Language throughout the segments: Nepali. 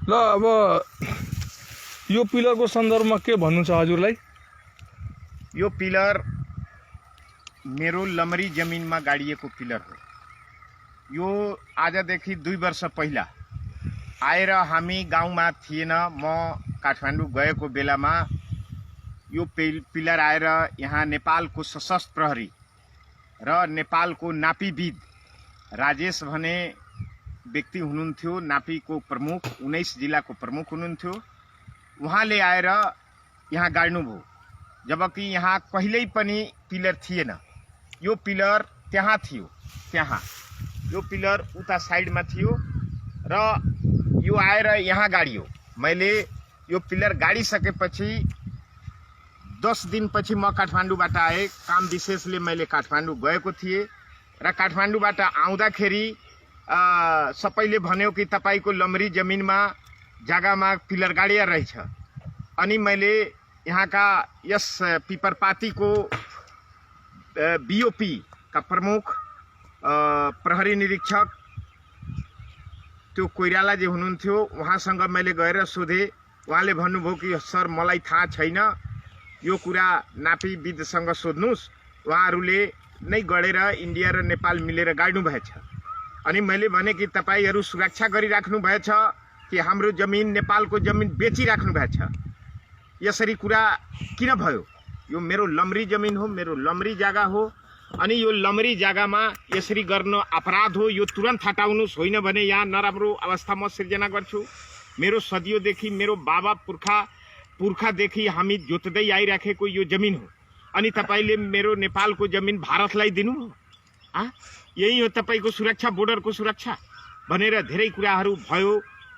ल अब यो पिलरको सन्दर्भमा के भन्नु छ हजुरलाई? यो पिलर मेरो लमरी जमिनमा गाडिएको पिलर हो। यो आजदेखि 2 वर्ष पहिला आएर हामी गाउँमा थिएन, म काठमाडौँ गएको बेलामा यो पिलर आएर यहाँ नेपालको सशस्त्र प्रहरी र नेपालको नापीविद राजेश भने व्यक्ति हुनुहुन्थ्यो, नापीको प्रमुख 19 जिल्लाको प्रमुख हुनुहुन्थ्यो। उहाँले आएर यहाँ गाड्नुभयो, जबकि यहाँ कहिल्यै पनि पिलर थिएन। यो पिलर त्यहाँ थियो, त्यहाँ यो पिलर उता साइडमा थियो र यो आएर यहाँ गाडियो। मैले यो पिलर गाडिसकेपछि 10 दिनपछि म काठमाडौँबाट आएँ। काम विशेषले मैले काठमाडौँ गएको थिएँ र काठमाडौँबाट आउँदाखेरि सबैले भन्यो कि तपाईको लमरी जमिनमा जग्गामा पिलर गाडिया रहेछ। अनि मैले यहाँका यस पिपरपातीको बीओपी का प्रमुख प्रहरी निरीक्षक त्यो कोइराला जे हुनुहुन्थ्यो, उहाँसँग मैले गएर सोधेँ। उहाँले भन्नुभयो कि सर मलाई थाहा छैन, यो कुरा नापीविदसँग सोध्नुस्, उहाँहरूले नै गढेर इन्डिया र नेपाल मिलेर गाड्नु भएछ। अनि मैले भने कि तपाईहरू सुरक्षा गरिराख्नु भएछ कि हाम्रो जमिन नेपालको जमिन बेचिराख्नु भएछ? यसरी कुरा किन भयो? यो मेरो लमरी जमिन हो, मेरो लमरी जग्गा हो। अनि यो लमरी जग्गामा यसरी गर्न अपराध हो। यो तुरन्त हटाउनुस्, होइन भने यहाँ नराम्रो अवस्था म सिर्जना गर्छु। मेरो सदियोदेखि, मेरो बाबा पुर्खादेखि हामी जोत्दै आइराखेको यो जमिन हो। अनि तपाईले मेरो नेपालको जमिन भारतलाई दिनु हो? यही हो तपाईको सुरक्षा, बोर्डरको सुरक्षा भनेर धेरै कुराहरू भयो।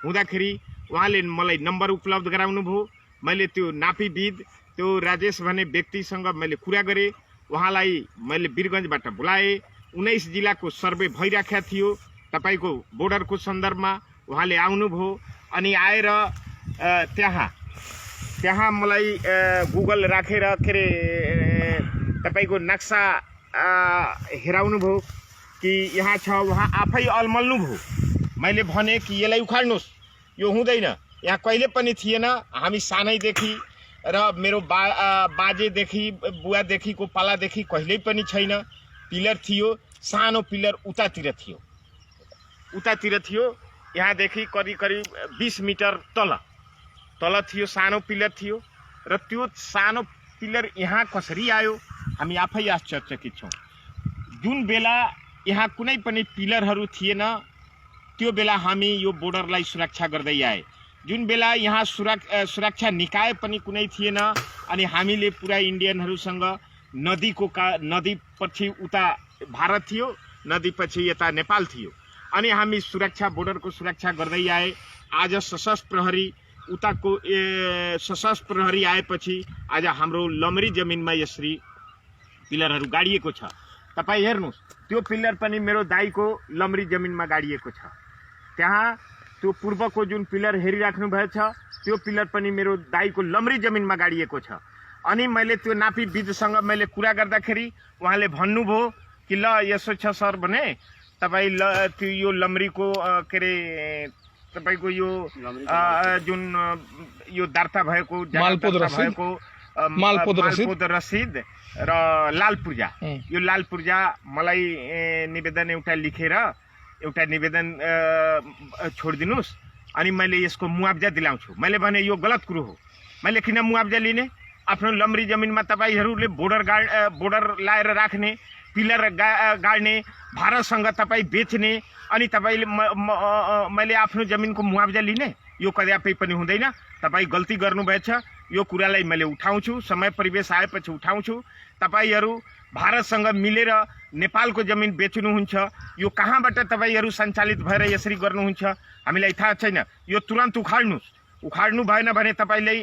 हुँदाखेरि उहाँले मलाई नम्बर उपलब्ध गराउनु भयो। मैले त्यो नापीविद, त्यो राजेश भन्ने व्यक्तिसँग मैले कुरा गरेँ। उहाँलाई मैले वीरगञ्जबाट बोलाएँ। 19 जिल्लाको सर्वे भइराखेको थियो तपाईको बोर्डरको सन्दर्भमा। उहाँले आउनुभयो अनि आएर त्यहाँ मलाई गुगल राखेर के अरे तपाईको नक्सा हेराउनु भयो कि यहाँ छ। उहाँ आफै अलमल्नु भयो। मैले भने कि यसलाई उखाड्नुहोस्, यो हुँदैन, यहाँ कहिले पनि थिएन। हामी सानैदेखि र मेरो बाजेदेखि बुवादेखिको पालादेखि कहिल्यै पनि छैन। पिलर थियो, सानो पिलर उतातिर थियो, यहाँदेखि करिब 20 मिटर तल थियो, सानो पिलर थियो। र त्यो सानो पिलर यहाँ कसरी आयो हामी आफै आश्चर्यचकित छौँ। जुन बेला यहाँ कुनै पनि पिलरहरू थिएन, त्यो बेला हामी यो बोर्डरलाई सुरक्षा गर्दै आए। जुन बेला यहाँ सुरक्षा निकाय पनि कुनै थिएन अनि हामीले पुरा इन्डियनहरूसँग नदी पछि उता भारत थियो, नदी पछि यता नेपाल थियो। अनि हामी सुरक्षा, बोर्डरको सुरक्षा गर्दै आए। आज सशस्त्र प्रहरी उताको सशस्त्र प्रहरी आएपछि आज हाम्रो लमरी जमिनमा यसरी पिलरहरू गाडिएको छ। तपाईँ हेर्नुहोस्, त्यो पिलर पनि मेरो दाइको लमरी जमिनमा गाडिएको छ। त्यहाँ त्यो पूर्वको जुन पिलर हेरिराख्नु भएछ, त्यो पिलर पनि मेरो दाइको लमरी जमिनमा गाडिएको छ। अनि मैले त्यो नापीविदसँग मैले कुरा गर्दाखेरि उहाँले भन्नुभयो कि ल यसो छ सर भने तपाईँ त्यो यो लमरीको के अरे तपाईको यो जुन यो दर्ता भएको मालपोत रसिद र लाल पूर्जा, यो लाल पूर्जा मलाई निवेदन एउटा लेखेर एउटा निवेदन छोडिदिनुस् अनि मैले यसको मुआवजा दिलाउँछु। मैले भने यो गलत कुरो हो। मैले किन मुआवजा लिने? आफ्नो लमरी जमिनमा तपाईहरूले बोर्डर लाएर राख्ने, पिलर गाड्ने, भारतसँग तपाईँ बेच्ने अनि तपाईँले मैले आफ्नो जमिनको मुआवजा लिने? यो कदापि पनि हुँदैन। तपाईँ गल्ती गर्नुभएछ। यो कुरालाई मैले उठाउँछु, समय परिवेश आएपछि उठाउँछु। तपाईहरू भारतसँग मिलेर नेपालको जमिन बेच्नुहुन्छ, यो कहाँबाट तपाईहरू सञ्चालित भएर यसरी गर्नुहुन्छ हामीलाई थाहा छैन। यो तुरन्त उखाड्नु भएन भने तपाईले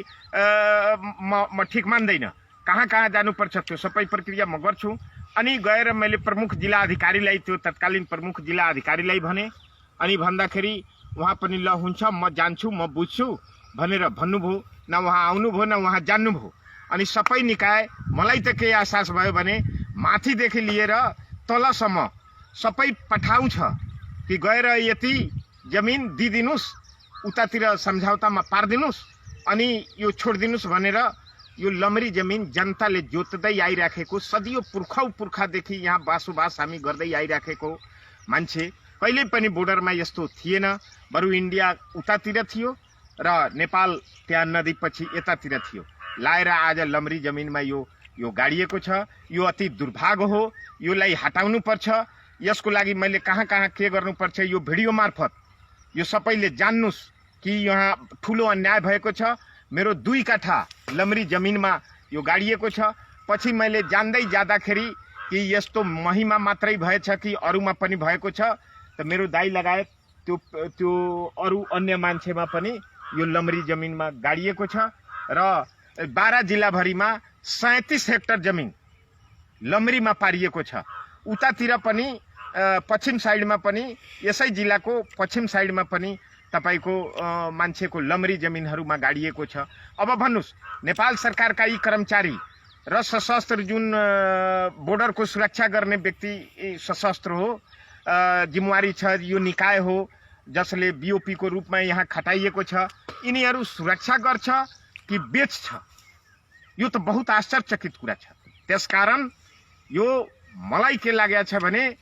म ठिक मान्दैन। कहाँ जानुपर्छ त्यो सबै प्रक्रिया म गर्छु। अनि गएर मैले प्रमुख जिल्ला अधिकारीलाई, त्यो तत्कालीन प्रमुख जिल्ला अधिकारीलाई भने। अनि भन्दाखेरि उहाँ पनि ल हुन्छ म जान्छु, म बुझ्छु भनेर भन्नुभयो। न उहाँ आउनुभयो न उहाँ जान्नुभयो। अनि सबै निकाय, मलाई त के आश्वास भयो भने माथिदेखि लिएर तलसम्म सबै पठाउँछ कि गएर यति जमिन दिदिनुस् उतातिर सम्झौतामा पारिदिनुस् अनि यो छोडिदिनुस् भनेर यो लमरी जमिन जनताले जोत्दै आइराखेको सदियों पुर्खादेखि यहाँ बसोबास हामी गर्दै आइराखेको मान्छे कहिल्यै पनि बोर्डरमा यस्तो थिएन। बरु इन्डिया उतातिर थियो र नेपाल त्यहाँ नदीपछि यतातिर थियो। लाएर आज लमरी जमिनमा यो गाडिएको छ। यो अति दुर्भाग्य हो। योलाई हटाउनु पर्छ। यसको लागि मैले कहाँ के गर्नुपर्छ यो भिडियो मार्फत यो सबैले जान्नुस् कि यहाँ ठुलो अन्याय भएको छ। मेरो 2 काठा लमरी जमिनमा यो गाडिएको छ। पछि मैले जान्दै जाँदाखेरि कि यस्तो महिमा मात्रै भएछ कि अरूमा पनि भएको छ, त मेरो दाइ लगायत त्यो अरू अन्य मान्छेमा पनि यो लमरी जमिनमा गाडिएको छ र 12 जिल्लाभरिमा 37 हेक्टर जमिन लमरीमा पारिएको छ। उतातिर पनि पश्चिम साइडमा पनि यसै जिल्लाको पश्चिम साइडमा पनि तपाईको मान्छेको लमरी जमिनहरुमा गाडिएको छ। अब भन्नुस् नेपाल सरकारका यी कर्मचारी र सशस्त्र जुन बोर्डरको सुरक्षा गर्ने व्यक्ति सशस्त्र हो, जिम्मेवारी छ, यो निकाय हो जसले बीओपी को रूपमा यहाँ खटाइएको छ, यिनीहरू सुरक्षा गर्छ कि बेच्छ? यो त बहुत आश्चर्यचकित कुरा छ। त्यसकारण यो मलाई के लागेको छ भने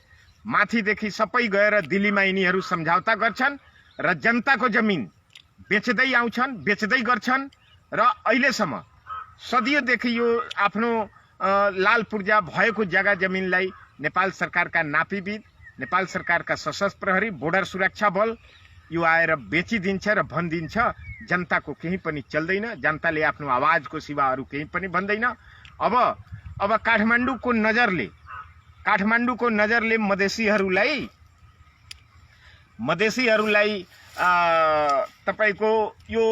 माथिदेखि सबै गएर दिल्लीमा यिनीहरू सम्झौता गर्छन् र जनताको जमिन बेच्दै आउँछन्, बेच्दै गर्छन् र अहिलेसम्म सदियोदेखि यो आफ्नो लाल पूर्जा भएको जग्गा जमिनलाई नेपाल सरकारका नापीविद, नेपाल सरकारका सशस्त्र प्रहरी, बोर्डर सुरक्षा बल यो आएर बेचिदिन्छ र भनिदिन्छ। जनताको केही पनि चल्दैन, जनताले आफ्नो आवाजको सिवा अरू केही पनि भन्दैन। अब काठमाडौँको नजरले मधेसीहरूलाई तपाईको यो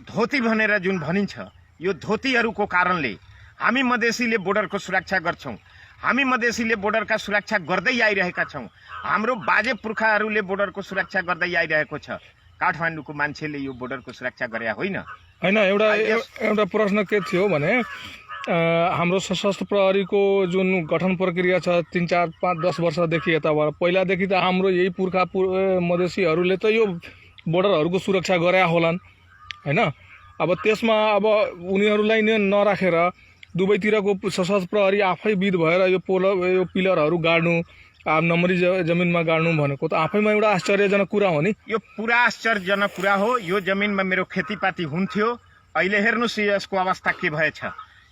धोती भनेर जुन भनिन्छ, यो धोतीहरूको कारणले हामी मधेसीले बोर्डरको सुरक्षा गर्छौं। हामी मधेसीले बोर्डरका सुरक्षा गर्दै आइरहेका छौं। हाम्रो बाजे पुर्खाहरूले बोर्डरको सुरक्षा गर्दै आइरहेको छ। काठमाडौँको मान्छेले यो बोर्डरको सुरक्षा गरे होइन। एउटा प्रश्न के थियो भने हाम्रो सशस्त्र प्रहरीको जुन गठन प्रक्रिया छ 3, 4, 5, 10 वर्षदेखि यताबाट पहिलादेखि त हाम्रो यही पुर्खा मधेसीहरूले त यो बोर्डरहरूको सुरक्षा गरे होलान् हैन। अब त्यसमा अब उनीहरूलाई नराखेर दुवैतिरको सशस्त्र प्रहरी आफै विध भएर यो पिलरहरू गाड्नु, नम्बरी जमिनमा गाड्नु भनेको त आफैमा एउटा आश्चर्यजनक कुरा हो नि। यो पुरा आश्चर्यजनक कुरा हो। यो जमिनमा मेरो खेतीपाती हुन्थ्यो। अहिले हेर्नुस् यसको अवस्था के भएछ।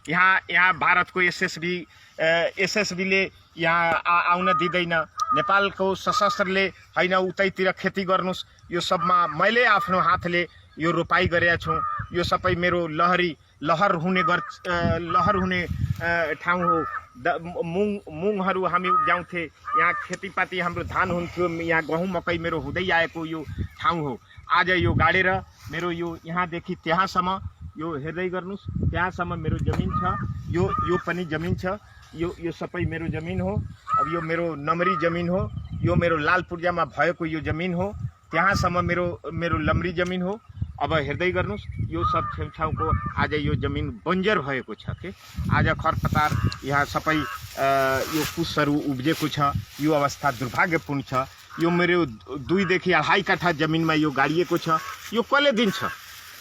यहाँ भारतको एसएसबीले यहाँ आउन दिँदैन, नेपालको सशस्त्रले हैन उतैतिर खेती गर्नुस्। यो सबमा मैले आफ्नो हातले यो रोपाई गरेका छु। यो सबै मेरो लहर हुने ठाउँ हो। मुङहरू हामी उब्जाउँथे, यहाँ खेतीपाती हाम्रो धान हुन्थ्यो, यहाँ गहुँ मकै मेरो हुँदै आएको यो ठाउँ हो। आज यो गाडेर मेरो यो यहाँदेखि त्यहाँसम्म यो हेर्दै गर्नुस्, त्यहाँसम्म मेरो जमिन छ। यो पनि जमिन छ। यो सबै मेरो जमिन हो। अब यो मेरो नमरी जमिन हो। यो मेरो लाल पूर्जामा भएको यो जमिन हो। त्यहाँसम्म मेरो लमरी जमिन हो। अब हेर्दै गर्नुस् यो सब छेउछाउको आज यो जमिन बन्जर भएको छ के। आज खरपतार यहाँ सबै यो कुसहरू उब्जेको छ। यो अवस्था दुर्भाग्यपूर्ण छ। यो मेरो 2 देखि 2.5 काठा जमिनमा यो गाडिएको छ। यो कसले दिन्छ?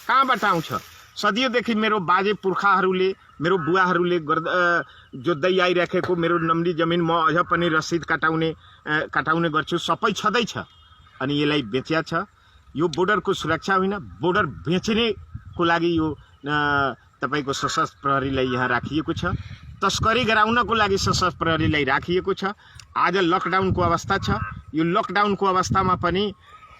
कहाँबाट आउँछ? सदियोदेखि मेरो बाजे पुर्खाहरूले, मेरो बुवाहरूले जोत्दै आइराखेको मेरो नम्री जमिन म अझ पनि रसिद कटाउने गर्छु। सबै छँदैछ अनि यसलाई बेच्या छ। यो बोर्डरको सुरक्षा होइन, बोर्डर बेच्नेको लागि यो तपाईको सशस्त्र प्रहरीलाई यहाँ राखिएको छ। तस्करी गराउनको लागि सशस्त्र प्रहरीलाई राखिएको छ। आज लकडाउनको अवस्था छ। यो लकडाउनको अवस्थामा पनि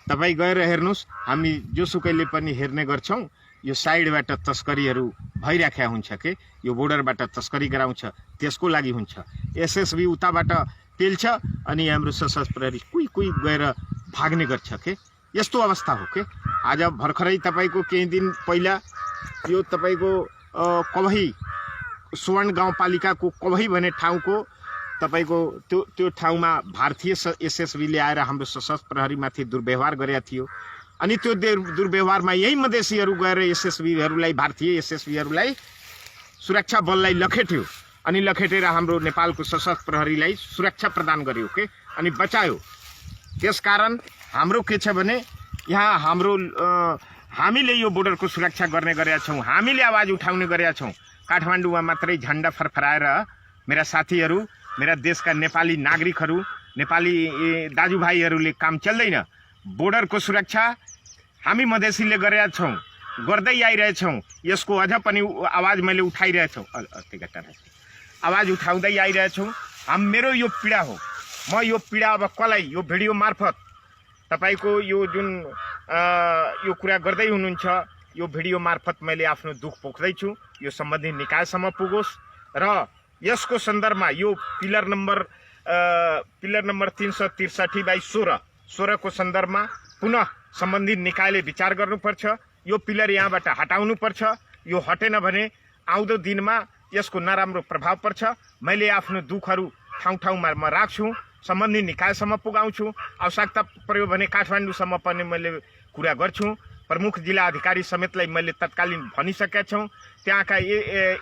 तपाई गएर हेर्नुस्, हामी जोसुकैले पनि हेर्ने गर्छौं। यो साइडबाट तस्करीहरू भइराखेका हुन्छ के। यो बोर्डरबाट तस्करी गराउँछ, त्यसको लागि हुन्छ। एसएसबी उताबाट पेल्छ अनि हाम्रो सशस्त्र प्रहरी कुई गएर भाग्ने गर्छ के। यस्तो अवस्था हो के। आज भर्खरै तपाईको केही दिन पहिला यो तपाईको कवही स्वर्ण गाउँपालिकाको कवही भन्ने ठाउँको तपाईको त्यो ठाउँमा भारतीय एसएसबीले आएर हाम्रो सशस्त्र प्रहरीमाथि दुर्व्यवहार गरेका थियो। अनि त्यो दुर्व्यवहारमा यही मधेसीहरू गएर एसएसबीहरूलाई, भारतीय एसएसबीहरूलाई, सुरक्षा बललाई लखेट्यो अनि लखेटेर हाम्रो नेपालको सशस्त्र प्रहरीलाई सुरक्षा प्रदान गर्यो के अनि बचायो। त्यसकारण हाम्रो के छ भने यहाँ हाम्रो हामीले यो बोर्डरको सुरक्षा गर्ने गरेका छौँ, हामीले आवाज उठाउने गरेका छौँ। काठमाडौँमा मात्रै झन्डा फरफराएर मेरा साथीहरू, मेरा देशका नेपाली नागरिकहरू, नेपाली दाजुभाइहरूले काम चल्दैन। बोर्डरको सुरक्षा हामी मधेसीले गरेका छौँ, गर्दै आइरहेछौँ। यसको अझ पनि आवाज मैले उठाइरहेछौँ, आवाज उठाउँदै आइरहेछौँ। मेरो यो पीडा हो। म यो पीडा अब कसलाई यो भिडियो मार्फत तपाईको यो जुन यो कुरा गर्दै हुनुहुन्छ, यो भिडियो मार्फत मैले आफ्नो दुःख पोख्दैछु। यो सम्बन्धित निकायसम्म पुगोस् र यसको सन्दर्भमा यो पिलर नम्बर 363/16 को सन्दर्भमा पुनः सम्बन्धित निकायले विचार गर्नुपर्छ। यो पिलर यहाँबाट हटाउनुपर्छ। यो हटेन भने आउँदो दिनमा यसको नराम्रो प्रभाव पर्छ। मैले आफ्नो दुःखहरू ठाउँ ठाउँमा म राख्छु, सम्बन्धित निकायसम्म पुगाउँछु। आवश्यकता पर्यो भने काठमाडौँसम्म पनि मैले कुरा गर्छु। प्रमुख जिल्ला अधिकारी समेतलाई मैले तत्कालीन भनिसकेका छौँ। त्यहाँका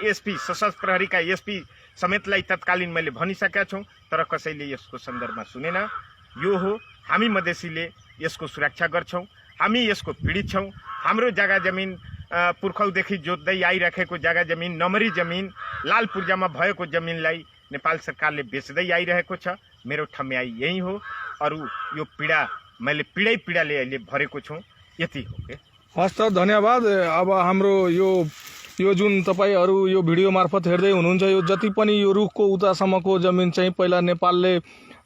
एसपी, सशस्त्र प्रहरीका एसपी समेतलाई तत्कालीन मैले भनिसकेका छौँ, तर कसैले यसको सन्दर्भमा सुनेन। यो हो, हामी मधेसीले यसको सुरक्षा गर्छौँ, हामी यसको पीडित छौँ। हाम्रो जग्गा जमिन पुर्खौँदेखि जोत्दै आइरहेको जग्गा जमिन, नमरी जमिन, लाल पूर्जामा भएको जमिनलाई नेपाल सरकारले बेच्दै आइरहेको छ। मेरो ठम्याइ यही हो। अरू यो पीडा मैले पीडैले अहिले भरेको छु। यति हो के। हस् त, धन्यवाद। अब हाम्रो यो जुन तपाईहरू यो भिडियो मार्फत हेर्दै हुनुहुन्छ, यो जति पनि यो रुखको उतासम्मको जमिन चाहिँ पहिला नेपालले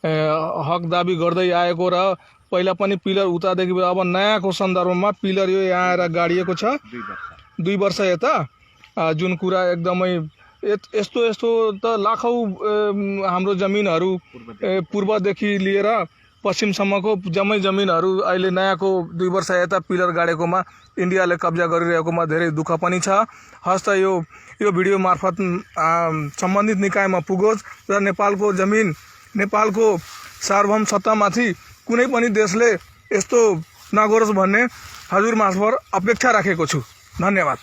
हक दाबी गर्दै आएको र पहिला पनि पिलर उतादेखि अब नयाँको सन्दर्भमा पिलर यो यहाँ आएर गाडिएको छ 2 वर्ष यता। जुन कुरा एकदमै यस्तो त लाखौँ हाम्रो जमिनहरू पूर्वदेखि लिएर पश्चिमसम्मको जम्मै जमिनहरू अहिले नयाँको 2 वर्ष यता पिलर गाडेकोमा इन्डियाले कब्जा गरिरहेकोमा धेरै दुःख पनि छ। हस् त, यो भिडियो मार्फत सम्बन्धित निकायमा पुगोस् र नेपालको जमिन, नेपालको सार्वभौम सत्तामाथि कुनै पनि देशले यस्तो नगरोस् भन्ने हजुर माझ अपेक्षा राखेको छु। धन्यवाद।